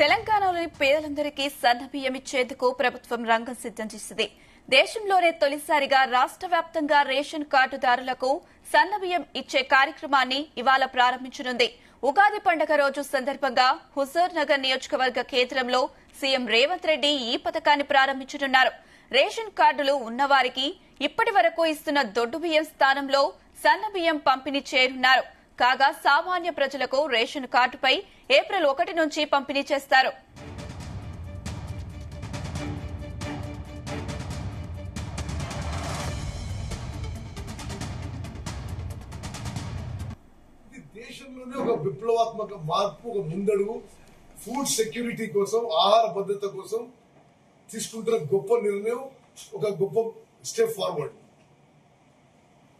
తెలంగాణలోని పేదలందరికీ సన్నబియ్యం ఇచ్చేందుకు ప్రభుత్వం రంగం సిద్దం చేసింది. దేశంలోనే తొలిసారిగా రాష్ట్ర వ్యాప్తంగా రేషన్ కార్డుదారులకు సన్నబియ్యం ఇచ్చే కార్యక్రమాన్ని ఇవాళ ప్రారంభించనుంది. ఉగాది పండుగ రోజు సందర్భంగా హుజూర్ నగర్ నియోజకవర్గ కేంద్రంలో సీఎం రేవంత్ రెడ్డి ఈ పథకాన్ని ప్రారంభించనున్నారు. రేషన్ కార్డులు ఉన్నవారికి ఇప్పటి వరకు ఇస్తున్న దొడ్డు బియ్యం స్థానంలో సన్నబియ్యం పంపిణీ చేయనున్నారు. కాగా సామాన్య ప్రజలకు రేషన్ కార్డుపై ఏప్రిల్ 1 నుంచి పంపిణీ చేస్తారు. దేశంలోనే ఒక విప్లవాత్మక మార్పు, ఒక ముందడుగు ఫుడ్ సెక్యూరిటీ కోసం, ఆహార భద్రత కోసం తీసుకుంటున్న గొప్ప నిర్ణయం, ఒక గొప్ప స్టెప్ ఫార్వర్డ్.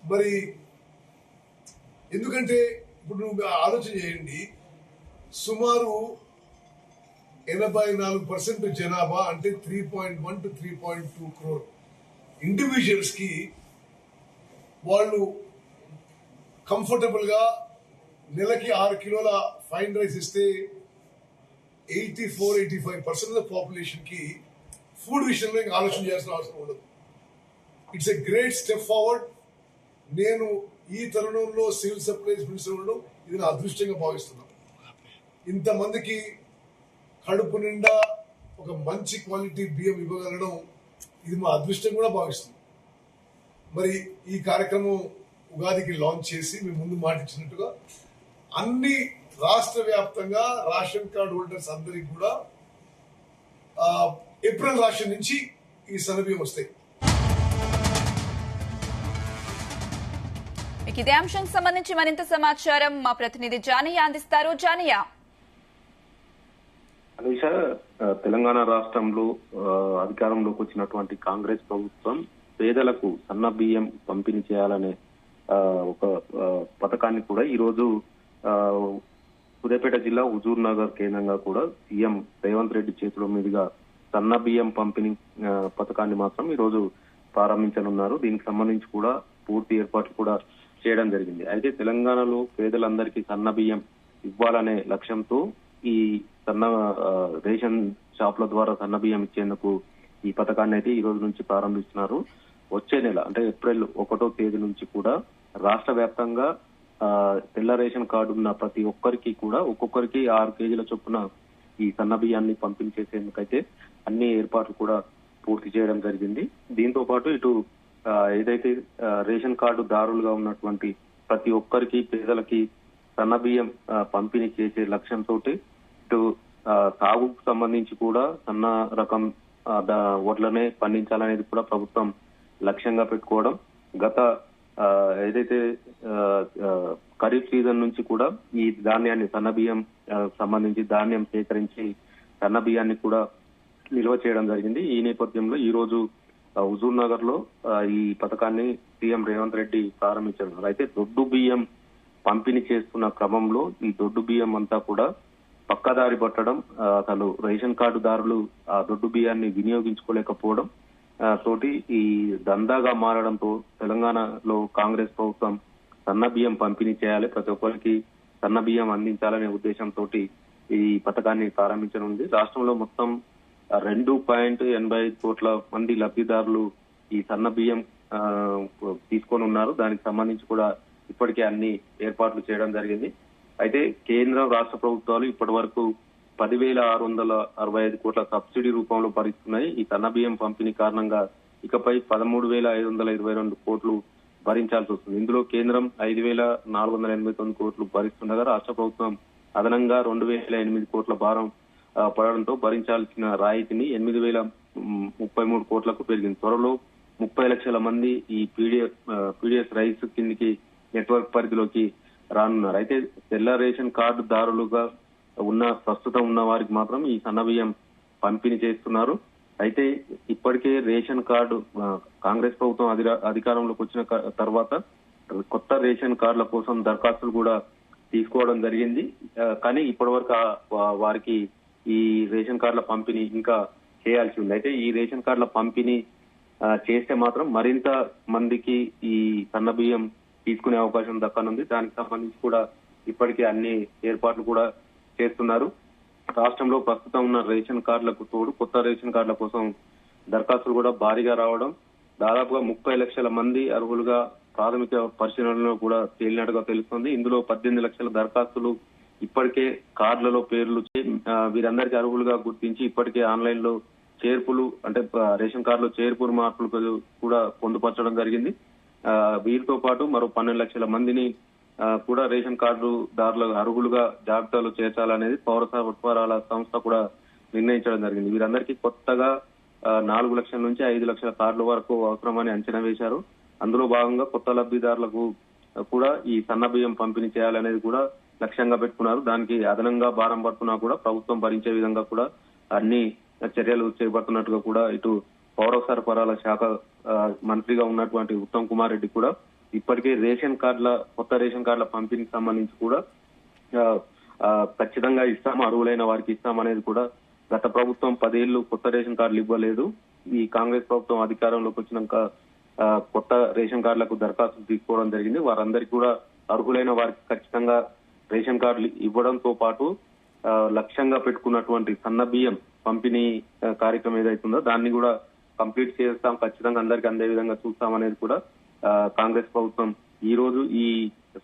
మరి ఎందుకంటే ఇప్పుడు నువ్వు ఆలోచన చేయండి, సుమారు 84% జనాభా అంటే 3.1 to 3.2 crore ఇండివిజువల్స్ కి వాళ్ళు కంఫర్టబుల్ గా నెలకి 6 కిలోల ఫైన్ రైస్ ఇస్తే 84-85% ఆఫ్ పాపులేషన్ కి ఫుడ్ విషయంలో ఇంకా ఆలోచన చేయాల్సిన అవసరం ఉండదు. It's a great step forward. నేను ఈ తరుణంలో సివిల్ సప్లైస్ మినిస్టర్ ఉండడం ఇది నా అదృష్టంగా భావిస్తున్నాను. ఇంతమందికి కడుపు నిండా ఒక మంచి క్వాలిటీ బియ్యం ఇవ్వగలడం ఇది మా అదృష్టం కూడా భావిస్తుంది. మరి ఈ కార్యక్రమం ఉగాదికి లాంచ్ చేసి మేము ముందు మాటిచ్చినట్టుగా అన్ని రాష్ట్ర వ్యాప్తంగా రేషన్ కార్డు హోల్డర్స్ అందరికి కూడా ఏప్రిల్ రాష్ట్రం నుంచి ఈ సన్నబియ్యం వస్తాయి. ఇదే అంశానికి సంబంధించి మరింత సమాచారం మా ప్రతినిధి జానయ్య అందిస్తారు. జానయ్య, అనీష, తెలంగాణ రాష్ట్రంలో అధికారంలోకి వచ్చినటువంటి కాంగ్రెస్ ప్రభుత్వం పేదలకు సన్న బియ్యం పంపిణీ చేయాలనే ఒక పథకాన్ని కూడా ఈ రోజు సూర్యాపేట జిల్లా హుజూర్ నగర్ కేంద్రంగా కూడా సీఎం రేవంత్ రెడ్డి చేతుల మీదుగా సన్న బియ్యం పంపిణీ పథకాన్ని మాత్రం ఈ రోజు ప్రారంభించనున్నారు. దీనికి సంబంధించి కూడా పూర్తి ఏర్పాట్లు కూడా చేయడం జరిగింది. అయితే తెలంగాణలో పేదలందరికీ సన్న బియ్యం ఇవ్వాలనే లక్ష్యంతో ఈ సన్న రేషన్ షాపుల ద్వారా సన్న బియ్యం ఇచ్చేందుకు ఈ పథకాన్ని అయితే ఈ రోజు నుంచి ప్రారంభిస్తున్నారు. వచ్చే నెల అంటే ఏప్రిల్ 1వ తేదీ నుంచి కూడా రాష్ట్ర వ్యాప్తంగా తెల్ల రేషన్ కార్డు ఉన్న ప్రతి ఒక్కరికి కూడా ఒక్కొక్కరికి 6 కేజీల చొప్పున ఈ సన్న బియ్యాన్ని పంపిణీ చేసేందుకైతే అన్ని ఏర్పాట్లు కూడా పూర్తి చేయడం జరిగింది. దీంతో పాటు ఇటు ఏదైతే రేషన్ కార్డు దారులుగా ఉన్నటువంటి ప్రతి ఒక్కరికి పేదలకి సన్న బియ్యం పంపిణీ చేసే లక్ష్యంతో ఇటు సాగుకు సంబంధించి కూడా సన్న రకం వడ్లనే పండించాలనేది కూడా ప్రభుత్వం లక్ష్యంగా పెట్టుకోవడం. గత ఏదైతే ఖరీఫ్ సీజన్ నుంచి కూడా ఈ ధాన్యాన్ని సన్న బియ్యం సంబంధించి ధాన్యం సేకరించి సన్న బియ్యాన్ని కూడా నిల్వ చేయడం జరిగింది. ఈ నేపథ్యంలో ఈ రోజు హుజూర్ నగర్ లో ఈ పథకాన్ని సీఎం రేవంత్ రెడ్డి ప్రారంభించారు. అయితే దొడ్డు బియ్యం పంపిణీ చేస్తున్న క్రమంలో ఈ దొడ్డు బియ్యం అంతా కూడా పక్కదారి పట్టడం, అసలు రేషన్ కార్డుదారులు ఆ దొడ్డు బియ్యాన్ని వినియోగించుకోలేకపోవడం తోటి ఈ దందాగా మారడంతో తెలంగాణలో కాంగ్రెస్ ప్రభుత్వం సన్న బియ్యం పంపిణీ చేయాలి, ప్రతి ఒక్కరికి సన్న బియ్యం అందించాలనే ఉద్దేశంతో ఈ పథకాన్ని ప్రారంభించనుంది. రాష్ట్రంలో మొత్తం 2.85 కోట్ల మంది లబ్ధిదారులు ఈ సన్న బియ్యం తీసుకొని ఉన్నారు. దానికి సంబంధించి కూడా ఇప్పటికే అన్ని ఏర్పాట్లు చేయడం జరిగింది. అయితే కేంద్ర రాష్ట్ర ప్రభుత్వాలు ఇప్పటి వరకు 10,665 కోట్ల సబ్సిడీ రూపంలో భరిస్తున్నాయి. ఈ సన్న బియ్యం పంపిణీ కారణంగా ఇకపై 13,522 కోట్లు భరించాల్సి వస్తుంది. ఇందులో కేంద్రం 5,489 కోట్లు భరిస్తుండగా రాష్ట్ర ప్రభుత్వం అదనంగా 2,008 కోట్ల భారం పడడంతో భరించాల్సిన రాయితీని 8,033 కోట్లకు పెరిగింది. త్వరలో 30 లక్షల మంది ఈ పీడిఎస్ రైస్ కిందికి నెట్వర్క్ పరిధిలోకి రానున్నారు. అయితే తెల్ల రేషన్ కార్డు దారులుగా ప్రస్తుతం ఉన్న వారికి మాత్రం ఈ సన్న బియ్యం పంపిణీ చేస్తున్నారు. అయితే ఇప్పటికే రేషన్ కార్డు కాంగ్రెస్ ప్రభుత్వం అధికారంలోకి వచ్చిన తర్వాత కొత్త రేషన్ కార్డుల కోసం దరఖాస్తులు కూడా తీసుకోవడం జరిగింది. కానీ ఇప్పటి వరకు వారికి ఈ రేషన్ కార్డుల పంపిణీ ఇంకా చేయాల్సి ఉంది. అయితే ఈ రేషన్ కార్డుల పంపిణీ చేస్తే మాత్రం మరింత మందికి ఈ సన్న బియ్యం తీసుకునే అవకాశం దక్కనుంది. దానికి సంబంధించి కూడా ఇప్పటికే అన్ని ఏర్పాట్లు కూడా చేస్తున్నారు. రాష్ట్రంలో ప్రస్తుతం ఉన్న రేషన్ కార్డులకు తోడు కొత్త రేషన్ కార్డుల కోసం దరఖాస్తులు కూడా భారీగా రావడం, దాదాపుగా 30 లక్షల మంది అర్హులుగా ప్రాథమిక పరిశీలనలో కూడా తేలినట్టుగా తెలుస్తోంది. ఇందులో 18 లక్షల దరఖాస్తులు ఇప్పటికే కార్డులలో పేర్లు వీరందరికీ అర్హులుగా గుర్తించి ఇప్పటికే ఆన్లైన్ లో చేర్పులు అంటే రేషన్ కార్డులో చేర్పులు మార్పులు కూడా పొందుపరచడం జరిగింది. వీరితో పాటు మరో 12 లక్షల మందిని కూడా రేషన్ కార్డు దారుల అర్హులుగా జాబితాలో చేర్చాలనేది పౌర సరఫరాల సంస్థ కూడా నిర్ణయించడం జరిగింది. వీరందరికీ కొత్తగా 4 లక్షల నుంచి 5 లక్షల కార్డుల వరకు అవసరమని అంచనా వేశారు. అందులో భాగంగా కొత్త లబ్ధిదారులకు కూడా ఈ సన్న బియ్యం పంపిణీ చేయాలనేది కూడా లక్ష్యంగా పెట్టుకున్నారు. దానికి అదనంగా భారం పడుతున్నా కూడా ప్రభుత్వం భరించే విధంగా కూడా అన్ని చర్యలు చేపడుతున్నట్టుగా కూడా ఇటు పౌర సరఫరాల శాఖ మంత్రిగా ఉన్నటువంటి ఉత్తమ్ కుమార్ రెడ్డి కూడా ఇప్పటికే కొత్త రేషన్ కార్డుల పంపిణీకి సంబంధించి కూడా ఖచ్చితంగా ఇస్తాం, అర్హులైన వారికి ఇస్తామనేది కూడా గత ప్రభుత్వం 10 ఏళ్లు కొత్త రేషన్ కార్డులు ఇవ్వలేదు. ఈ కాంగ్రెస్ ప్రభుత్వం అధికారంలోకి వచ్చినాక కొత్త రేషన్ కార్డులకు దరఖాస్తులు తీసుకోవడం జరిగింది. వారందరికీ కూడా అర్హులైన వారికి ఖచ్చితంగా రేషన్ కార్డులు ఇవ్వడంతో పాటు లక్ష్యంగా పెట్టుకున్నటువంటి సన్న బియ్యం పంపిణీ కార్యక్రమం ఏదైతుందో దాన్ని కూడా కంప్లీట్ చేస్తాం, ఖచ్చితంగా అందరికీ అందే విధంగా చూస్తామనేది కూడా కాంగ్రెస్ ప్రభుత్వం ఈ రోజు ఈ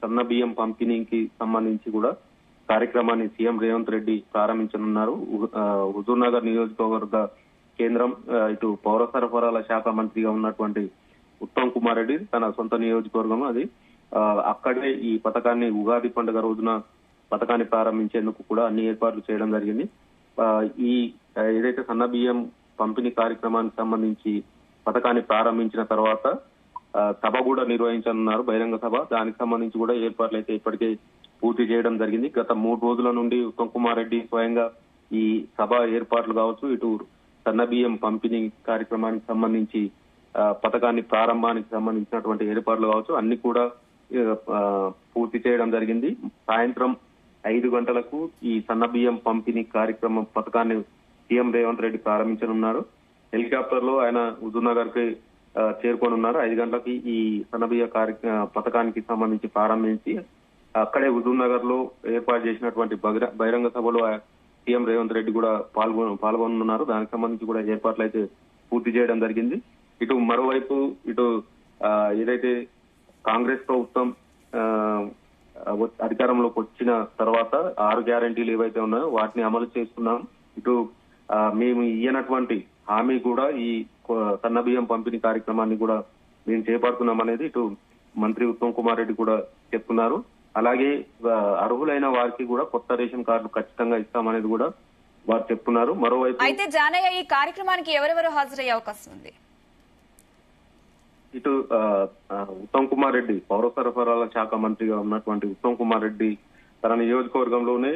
సన్న బియ్యం పంపిణీకి సంబంధించి కూడా కార్యక్రమాన్ని సీఎం రేవంత్ రెడ్డి ప్రారంభించనున్నారు. హుజూర్ నగర్ నియోజకవర్గ కేంద్రం ఇటు పౌర సరఫరాల శాఖ మంత్రిగా ఉన్నటువంటి ఉత్తమ్ కుమార్ రెడ్డి తన సొంత నియోజకవర్గం అది అక్కడే ఈ పథకాన్ని ఉగాది పండుగ రోజున పథకాన్ని ప్రారంభించేందుకు కూడా అన్ని ఏర్పాట్లు చేయడం జరిగింది. ఈ ఏదైతే సన్న బియ్యం పంపిణీ కార్యక్రమానికి సంబంధించి పథకాన్ని ప్రారంభించిన తర్వాత సభ కూడా నిర్వహించనున్నారు, బహిరంగ సభ. దానికి సంబంధించి కూడా ఏర్పాట్లు అయితే ఇప్పటికే పూర్తి చేయడం జరిగింది. గత 3 రోజుల నుండి ఉత్తమ్ కుమార్ రెడ్డి స్వయంగా ఈ సభ ఏర్పాట్లు కావచ్చు, ఇటు సన్న బియ్యం పంపిణీ కార్యక్రమానికి సంబంధించి పథకాన్ని ప్రారంభానికి సంబంధించినటువంటి ఏర్పాట్లు కావచ్చు అన్ని కూడా పూర్తి చేయడం జరిగింది. సాయంత్రం 5 గంటలకు ఈ సన్న బియ్యం పంపిణీ కార్యక్రమం పథకాన్ని సీఎం రేవంత్ రెడ్డి ప్రారంభించనున్నారు. హెలికాప్టర్ లో ఆయన హుజూర్ నగర్ కి చేరుకోనున్నారు. 5 గంటలకి ఈ సన్న బియ్య పథకానికి సంబంధించి ప్రారంభించి అక్కడే హుజూర్ నగర్ లో ఏర్పాటు చేసినటువంటి బహిరంగ సభలో సీఎం రేవంత్ రెడ్డి కూడా పాల్గొనున్నారు. దానికి సంబంధించి కూడా ఏర్పాట్లు అయితే పూర్తి చేయడం జరిగింది. ఇటు మరోవైపు ఇటు ఏదైతే కాంగ్రెస్ ప్రభుత్వం అధికారంలోకి వచ్చిన తర్వాత 6 గ్యారంటీలు ఏవైతే ఉన్నాయో వాటిని అమలు చేస్తున్నాం. ఇటు మేము ఇయ్యనటువంటి హామీ కూడా ఈ సన్న బియ్యం పంపిణీ కార్యక్రమాన్ని కూడా మేము చేపడుతున్నాం అనేది ఇటు మంత్రి ఉత్తమ్ కుమార్ రెడ్డి కూడా చెప్తున్నారు. అలాగే అర్హులైన వారికి కూడా కొత్త రేషన్ కార్డులు ఖచ్చితంగా ఇస్తామనేది కూడా వారు చెప్తున్నారు. మరోవైపు అయితే జానయ్య ఈ కార్యక్రమానికి ఎవరెవరు హాజరయ్యే అవకాశం ఉంది? ఇటు ఉత్తమ్ కుమార్ రెడ్డి పౌర సరఫరాల శాఖ మంత్రిగా ఉన్నటువంటి ఉత్తమ్ కుమార్ రెడ్డి తన నియోజకవర్గంలోనే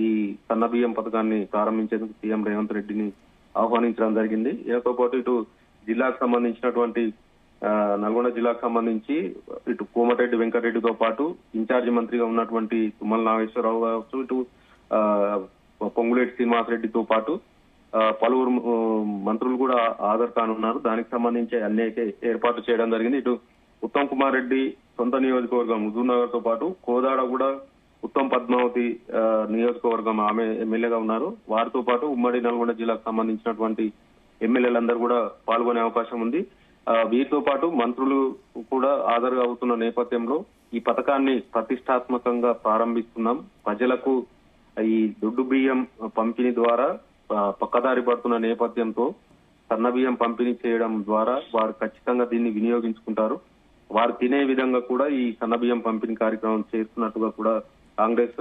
ఈ సన్న బియ్యం పథకాన్ని ప్రారంభించేందుకు సీఎం రేవంత్ రెడ్డిని ఆహ్వానించడం జరిగింది. దీంతో పాటు ఇటు జిల్లాకు సంబంధించినటువంటి నల్గొండ జిల్లాకు సంబంధించి ఇటు కోమటిరెడ్డి వెంకటరెడ్డితో పాటు ఇన్ఛార్జి మంత్రిగా ఉన్నటువంటి తుమ్మల నాగేశ్వరరావు కావచ్చు, ఇటు పొంగులేటి శ్రీనివాసరెడ్డితో పాటు పలువురు మంత్రులు కూడా హాజరు కానున్నారు. దానికి సంబంధించి అన్ని ఏర్పాట్లు చేయడం జరిగింది. ఇటు ఉత్తమ్ కుమార్ రెడ్డి సొంత నియోజకవర్గం హుజూర్ నగర్ తో పాటు కోదాడ కూడా ఉత్తమ్ పద్మావతి నియోజకవర్గం ఆమె ఎమ్మెల్యేగా ఉన్నారు. వారితో పాటు ఉమ్మడి నల్గొండ జిల్లాకు సంబంధించినటువంటి ఎమ్మెల్యేలందరూ కూడా పాల్గొనే అవకాశం ఉంది. వీరితో పాటు మంత్రులు కూడా హాజరు అవుతున్న నేపథ్యంలో ఈ పథకాన్ని ప్రతిష్టాత్మకంగా ప్రారంభిస్తున్నాం. ప్రజలకు ఈ దొడ్డు బియ్యం పంపిణీ ద్వారా పక్కదారి పడుతున్న నేపథ్యంతో సన్న బియ్యం పంపిణీ చేయడం ద్వారా వారు ఖచ్చితంగా దీన్ని వినియోగించుకుంటారు. వారు తినే విధంగా కూడా ఈ సన్న బియ్యం పంపిణీ కార్యక్రమం చేస్తున్నట్టుగా కూడా కాంగ్రెస్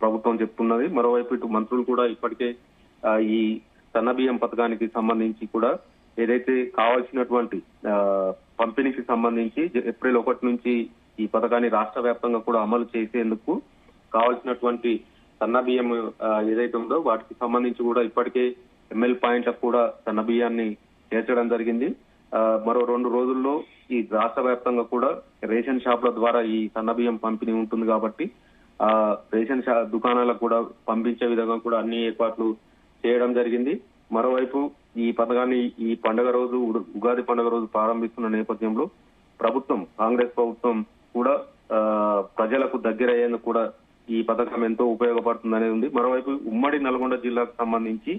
ప్రభుత్వం చెప్తున్నది. మరోవైపు ఇటు మంత్రులు కూడా ఇప్పటికే ఈ సన్న బియ్యం పథకానికి సంబంధించి కూడా ఏదైతే కావాల్సినటువంటి పంపిణీకి సంబంధించి ఏప్రిల్ 1 నుంచి ఈ పథకాన్ని రాష్ట్ర వ్యాప్తంగా కూడా అమలు చేసేందుకు కావాల్సినటువంటి సన్న బియ్యం ఏదైతే ఉందో వాటికి సంబంధించి కూడా ఇప్పటికే ఎంఎల్ పాయింట్లకు కూడా సన్న బియ్యాన్ని చేర్చడం జరిగింది. మరో 2 రోజుల్లో ఈ రాష్ట్ర వ్యాప్తంగా కూడా రేషన్ షాపుల ద్వారా ఈ సన్న బియ్యం పంపిణీ ఉంటుంది కాబట్టి రేషన్ దుకాణాలకు కూడా పంపించే విధంగా కూడా అన్ని ఏర్పాట్లు చేయడం జరిగింది. మరోవైపు ఈ పథకాన్ని ఈ పండుగ రోజు ఉగాది పండుగ రోజు ప్రారంభిస్తున్న నేపథ్యంలో ప్రభుత్వం కాంగ్రెస్ ప్రభుత్వం కూడా ప్రజలకు దగ్గర అయ్యేందుకు కూడా ఈ పథకం ఎంతో ఉపయోగపడుతుంది అనేది ఉంది. మరోవైపు ఉమ్మడి నల్గొండ జిల్లాకు సంబంధించి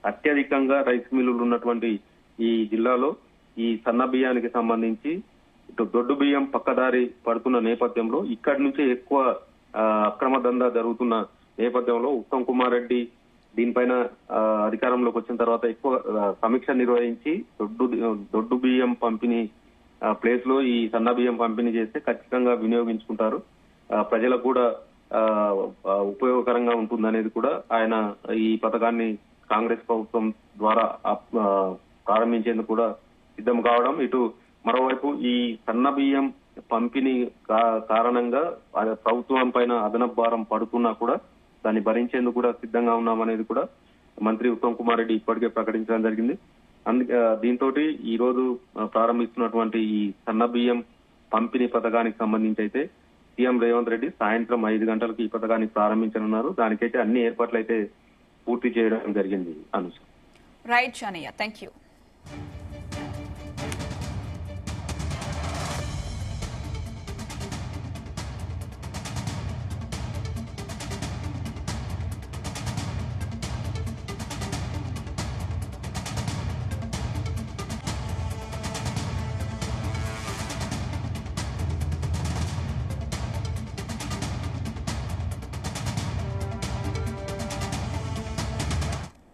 అత్యధికంగా రైస్ మిల్లులు ఉన్నటువంటి ఈ జిల్లాలో ఈ సన్న బియ్యానికి సంబంధించి ఇటు దొడ్డు బియ్యం పక్కదారి పడుతున్న నేపథ్యంలో ఇక్కడి నుంచే ఎక్కువ అక్రమ దందా జరుగుతున్న నేపథ్యంలో ఉత్తమ్ కుమార్ రెడ్డి దీనిపైన అధికారంలోకి వచ్చిన తర్వాత ఎక్కువ సమీక్ష నిర్వహించి దొడ్డు బియ్యం పంపిణీ ప్లేస్ లో ఈ సన్న బియ్యం పంపిణీ చేస్తే ఖచ్చితంగా వినియోగించుకుంటారు, ప్రజలకు కూడా ఉపయోగకరంగా ఉంటుందనేది కూడా ఆయన ఈ పథకాన్ని కాంగ్రెస్ ప్రభుత్వం ద్వారా ప్రారంభించేందుకు కూడా సిద్ధం కావడం. ఇటు మరోవైపు ఈ సన్న బియ్యం పంపిణీ కారణంగా ప్రభుత్వం పైన అదనపు భారం పడుతున్నా కూడా దాన్ని భరించేందుకు కూడా సిద్ధంగా ఉన్నామనేది కూడా మంత్రి ఉత్తమ్ కుమార్ రెడ్డి ఇప్పటికే ప్రకటించడం జరిగింది. దీంతో ఈ రోజు ప్రారంభిస్తున్నటువంటి ఈ సన్న బియ్యం పంపిణీ పథకానికి సంబంధించి అయితే సీఎం రేవంత్ రెడ్డి సాయంత్రం 5 గంటలకు ఈ పథకాన్ని ప్రారంభించనున్నారు. దానికైతే అన్ని ఏర్పాట్లు అయితే పూర్తి చేయడం జరిగింది. Anusha. Right Janaiah, thank you.